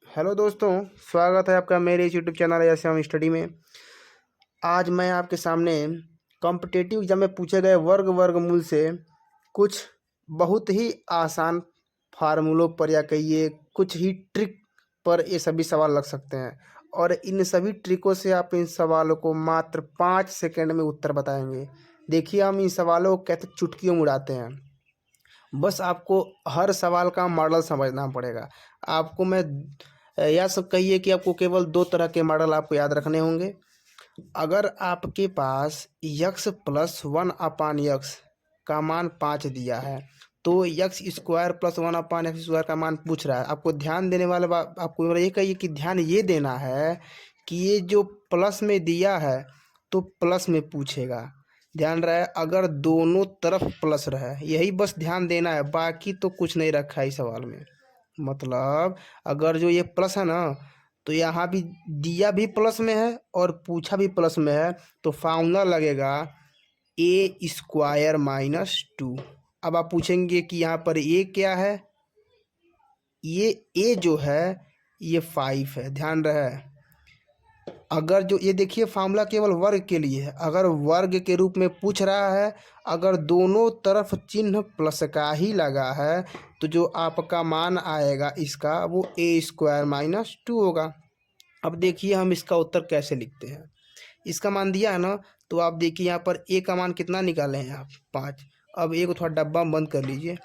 Hello दोस्तों, स्वागत है आपका मेरे इस यूट्यूब चैनल ऐसे हम स्टडी में। आज मैं आपके सामने कॉम्पिटिटिव एग्जाम में पूछे गए वर्गमूल से कुछ बहुत ही आसान फार्मूलों पर या कहिए कुछ ही ट्रिक पर ये सभी सवाल लग सकते हैं और इन सभी ट्रिकों से आप इन सवालों को मात्र 5 सेकंड में उत्तर बताएंगे। देखिए, हम इन सवालों को कैसे चुटकियों में उड़ाते हैं। बस आपको हर सवाल का मॉडल समझना पड़ेगा। आपको मैं या सब कहिए कि आपको केवल 2 तरह के मॉडल आपको याद रखने होंगे। अगर आपके पास x+1/x का मान 5 दिया है तो x² + 1/x² का मान पूछ रहा है। आपको ध्यान देने वाला बात आपको ये कहिए कि ध्यान ये देना है कि ये जो प्लस में दिया है तो प्लस में पूछेगा। ध्यान रहे, अगर दोनों तरफ प्लस रहे, यही बस ध्यान देना है, बाकी तो कुछ नहीं रखा है इस सवाल में। मतलब अगर जो ये प्लस है ना, तो यहाँ भी दिया भी प्लस में है और पूछा भी प्लस में है, तो फार्मूला लगेगा a² - 2। अब आप पूछेंगे कि यहाँ पर ए क्या है। ये ए जो है ये 5 है। ध्यान रहे, अगर जो ये देखिए फार्मूला केवल वर्ग के लिए है, अगर वर्ग के रूप में पूछ रहा है, अगर दोनों तरफ चिन्ह प्लस का ही लगा है, तो जो आपका मान आएगा इसका वो a² - 2 होगा। अब देखिए हम इसका उत्तर कैसे लिखते हैं। इसका मान दिया है ना, तो आप देखिए यहाँ पर ए का मान कितना निकाले हैं आप, 5। अब ए को थोड़ा डब्बा में बंद कर लीजिए।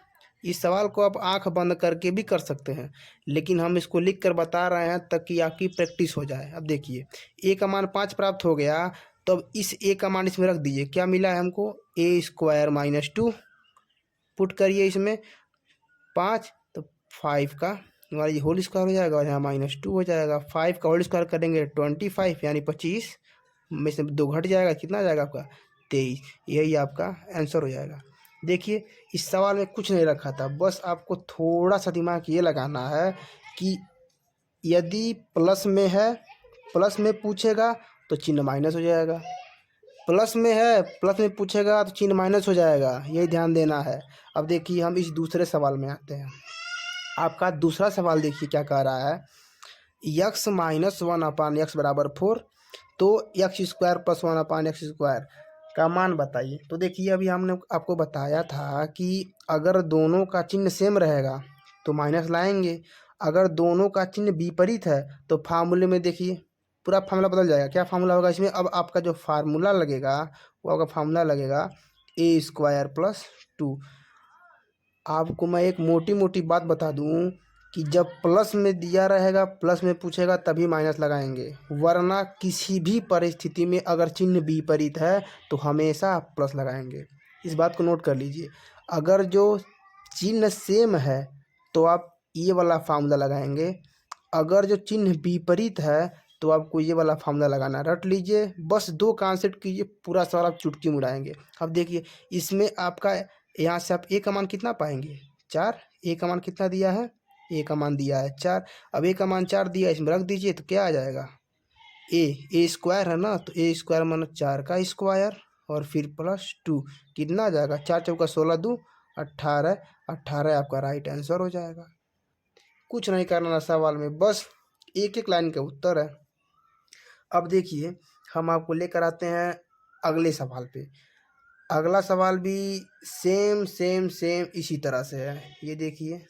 इस सवाल को आप आंख बंद करके भी कर सकते हैं, लेकिन हम इसको लिख कर बता रहे हैं ताकि आपकी प्रैक्टिस हो जाए। अब देखिए ए का मान 5 प्राप्त हो गया, तो अब इस ए का मान इसमें रख दीजिए। क्या मिला है हमको? a² - 2। पुट करिए इसमें 5, तो 5 का हमारा ये होल स्क्वायर हो जाएगा और यहाँ -2 हो जाएगा। 5 का होल स्क्वायर करेंगे 25 यानी 25 में से 2 घट जाएगा, कितना आ जाएगा आपका? 23। यही आपका आंसर हो जाएगा। देखिए इस सवाल में कुछ नहीं रखा था, बस आपको थोड़ा सा दिमाग ये लगाना है कि यदि प्लस में है, प्लस में पूछेगा तो चिन्ह माइनस हो जाएगा। प्लस में है, प्लस में पूछेगा तो चिन्ह माइनस हो जाएगा, यही ध्यान देना है। अब देखिए हम इस दूसरे सवाल में आते हैं। आपका दूसरा सवाल देखिए क्या कह रहा है। x-1/x = 4, तो x² + 1/x² का मान बताइए। तो देखिए अभी हमने आपको बताया था कि अगर दोनों का चिन्ह सेम रहेगा तो माइनस लाएंगे, अगर दोनों का चिन्ह विपरीत है तो फार्मूले में देखिए पूरा फार्मूला बदल जाएगा। क्या फार्मूला होगा इसमें? अब आपका जो फार्मूला लगेगा वो आपका फार्मूला लगेगा a² + 2। आपको मैं एक मोटी मोटी बात बता दूं कि जब प्लस में दिया रहेगा, प्लस में पूछेगा तभी माइनस लगाएंगे, वरना किसी भी परिस्थिति में अगर चिन्ह विपरीत है तो हमेशा आप प्लस लगाएंगे। इस बात को नोट कर लीजिए। अगर जो चिन्ह सेम है तो आप ये वाला फार्मूला लगाएंगे, अगर जो चिन्ह विपरीत है तो आपको ये वाला फार्मूला लगाना है। रट लीजिए, बस 2 कॉन्सेप्ट कीजिए, पूरा सवाल आप चुटकी में उड़ाएंगे। अब देखिए इसमें आपका यहाँ से आप ए का मान कितना पाएंगे? 4। ए का मान कितना दिया है? ए का मान दिया है 4। अब ए का मान 4 दिया, इसमें रख दीजिए तो क्या आ जाएगा? ए² है ना, तो a² माने 4 का स्क्वायर और फिर +2, कितना आ जाएगा? 4 चौका 16, 2 18, 18 आपका राइट आंसर हो जाएगा। कुछ नहीं करना सवाल में, बस एक एक लाइन का उत्तर है। अब देखिए हम आपको लेकर आते हैं अगले सवाल पे। अगला सवाल भी सेम सेम सेम इसी तरह से है। ये देखिए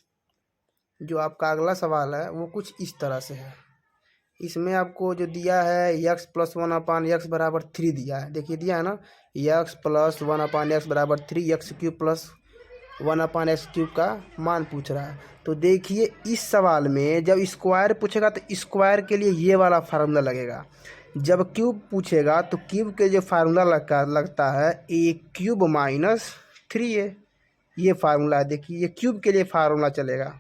जो आपका अगला सवाल है वो कुछ इस तरह से है। इसमें आपको जो दिया है x+1/x = 3 दिया है। देखिए दिया है ना, x+1/x = 3, x³ + 1/x³ का मान पूछ रहा है। तो देखिए इस सवाल में जब स्क्वायर पूछेगा तो स्क्वायर के लिए ये वाला फार्मूला लगेगा, जब क्यूब पूछेगा तो क्यूब के जो फार्मूला लगता है a³ - 3a। ये फार्मूला है। देखिए ये क्यूब के लिए फार्मूला चलेगा।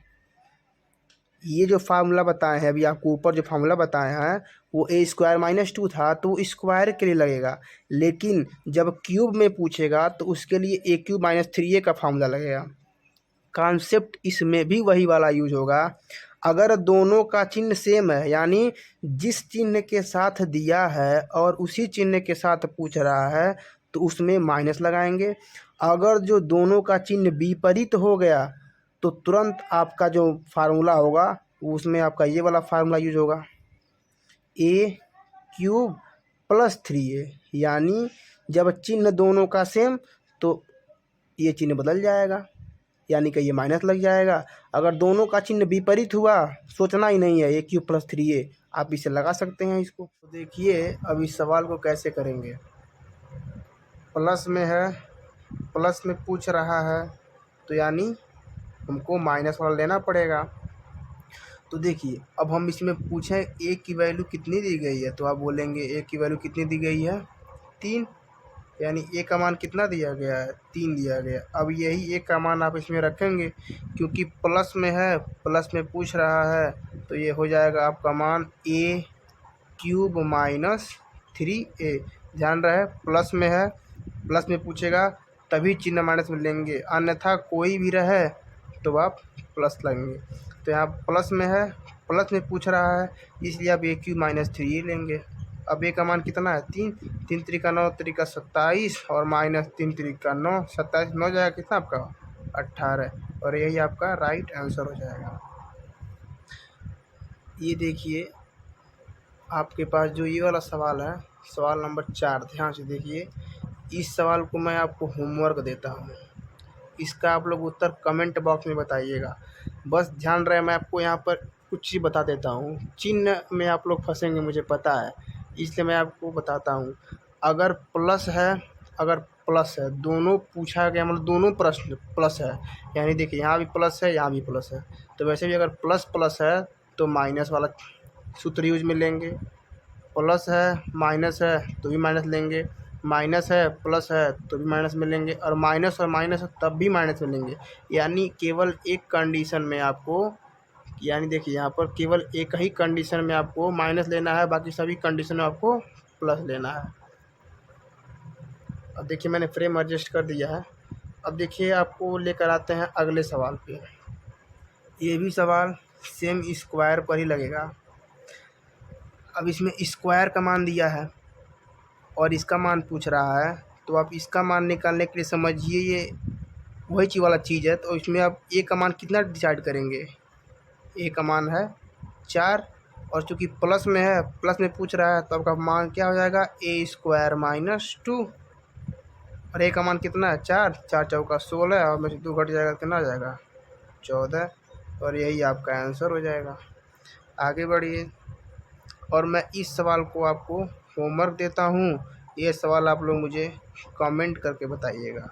ये जो फार्मूला बताए हैं अभी आपको, ऊपर जो फार्मूला बताए हैं वो a² - 2 था, तो स्क्वायर के लिए लगेगा। लेकिन जब क्यूब में पूछेगा तो उसके लिए a³ - 3a का फार्मूला लगेगा। कॉन्सेप्ट इसमें भी वही वाला यूज होगा। अगर दोनों का चिन्ह सेम है, यानी जिस चिन्ह के साथ दिया है और उसी चिन्ह के साथ पूछ रहा है, तो उसमें माइनस लगाएंगे। अगर जो दोनों का चिन्ह विपरीत हो गया तो तुरंत आपका जो फार्मूला होगा उसमें आपका ये वाला फार्मूला यूज होगा, ए क्यूब प्लस 3a, यानी जब चिन्ह दोनों का सेम तो ये चिन्ह बदल जाएगा, यानी कि ये माइनस लग जाएगा। अगर दोनों का चिन्ह विपरीत हुआ, सोचना ही नहीं है, ए क्यूब प्लस 3a, आप इसे लगा सकते हैं इसको। तो देखिए अब इस सवाल को कैसे करेंगे। प्लस में है, प्लस में पूछ रहा है, तो यानी हमको माइनस वाला लेना पड़ेगा। तो देखिए अब हम इसमें पूछें ए की वैल्यू कितनी दी गई है, तो आप बोलेंगे ए की वैल्यू कितनी दी गई है, 3, यानी ए का मान कितना दिया गया है, 3 दिया गया। अब यही ए का मान आप इसमें रखेंगे, क्योंकि प्लस में है, प्लस में पूछ रहा है, तो ये हो जाएगा आपका मान ए क्यूब माइनस 3a। ध्यान रहे प्लस में है, प्लस में पूछेगा तभी चिन्ह माइनस में लेंगे, अन्यथा कोई भी रहे तो आप प्लस लगेंगे। तो यहाँ प्लस में है, प्लस में पूछ रहा है, इसलिए आप ए क्यूब माइनस 3 लेंगे। अब ए का मान कितना है, 3, 3 त्रिका 9, त्रिका 27 और माइनस 3 त्रिका 9, 27 9 जाएगा कितना आपका 18, और यही आपका राइट आंसर हो जाएगा। ये देखिए आपके पास जो ये वाला सवाल है, सवाल नंबर 4, ध्यान से देखिए। इस सवाल को मैं आपको होमवर्क देता हूँ, इसका आप लोग उत्तर कमेंट बॉक्स में बताइएगा। बस ध्यान रहे मैं आपको यहाँ पर कुछ चीज़ बता देता हूँ, चिन्ह में आप लोग फंसेंगे मुझे पता है, इसलिए मैं आपको बताता हूँ। अगर प्लस है, अगर प्लस है, दोनों पूछा गया मतलब दोनों प्रश्न प्लस है, यानी देखिए यहाँ भी प्लस है, यहाँ भी प्लस है, तो वैसे भी अगर प्लस प्लस है तो माइनस वाला सूत्र यूज में लेंगे, प्लस है माइनस है तो भी माइनस लेंगे, माइनस है प्लस है तो भी माइनस में लेंगे, और माइनस है तब भी माइनस में लेंगे। यानी केवल एक कंडीशन में आपको, यानी देखिए यहाँ पर केवल एक ही कंडीशन में आपको माइनस लेना है, बाकी सभी कंडीशन में आपको प्लस लेना है। अब देखिए मैंने फ्रेम एडजस्ट कर दिया है। अब देखिए आपको लेकर आते हैं अगले सवाल पे। ये भी सवाल सेम स्क्वायर पर ही लगेगा। अब इसमें स्क्वायर का मान दिया है और इसका मान पूछ रहा है, तो आप इसका मान निकालने के लिए समझिए ये वही चीज़ वाला चीज़ है। तो इसमें आप ए का मान कितना डिसाइड करेंगे, ए का मान है 4, और चूँकि प्लस में है, प्लस में पूछ रहा है, तो आपका मान क्या हो जाएगा, ए स्क्वायर माइनस 2, और ए का मान कितना है 4, 4 चौका 16, और में से 2 घट जाएगा कितना आ जाएगा 14, और यही आपका आंसर हो जाएगा। आगे बढ़िए, और मैं इस सवाल को आपको होमवर्क देता हूँ, ये सवाल आप लोग मुझे कमेंट करके बताइएगा।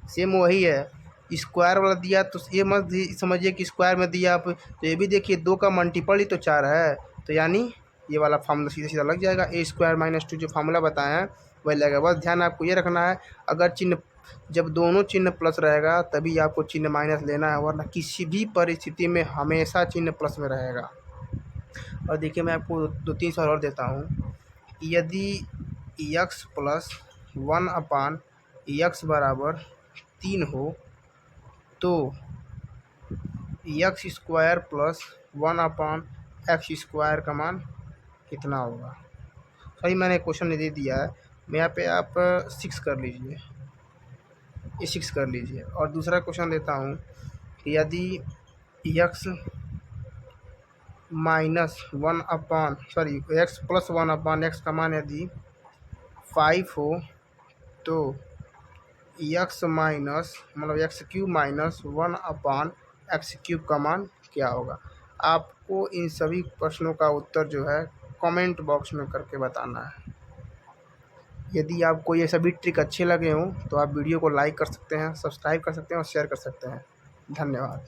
सेम वही है, स्क्वायर वाला दिया तो ये मत समझिए कि स्क्वायर में दिया आप, तो ये भी देखिए 2 का मल्टीपल ही तो 4 है, तो यानी ये वाला फार्मूला सीधा सीधा लग जाएगा, ए स्क्वायर माइनस 2 जो फार्मूला बताया है वही लगेगा। बस ध्यान आपको ये रखना है, अगर चिन्ह जब दोनों चिन्ह प्लस रहेगा तभी आपको चिन्ह माइनस लेना है, वरना किसी भी परिस्थिति में हमेशा चिन्ह प्लस में रहेगा। और देखिए मैं आपको 2-3 सवाल और देता हूँ। यदि x प्लस 1/x बराबर 3 हो तो x square plus 1/x square का मान कितना होगा। सही मैंने क्वेश्चन दे दिया है, मैं यहाँ पे आप 6 कर लीजिए, ये 6 कर लीजिए। और दूसरा क्वेश्चन देता हूँ, यदि x minus 1 x plus 1/x का मान यदि 5 हो तो x माइनस मतलब x³ माइनस 1/x³ का मान क्या होगा। आपको इन सभी प्रश्नों का उत्तर जो है कमेंट बॉक्स में करके बताना है। यदि आपको ये सभी ट्रिक अच्छे लगे हों तो आप वीडियो को लाइक कर सकते हैं, सब्सक्राइब कर सकते हैं और शेयर कर सकते हैं। धन्यवाद।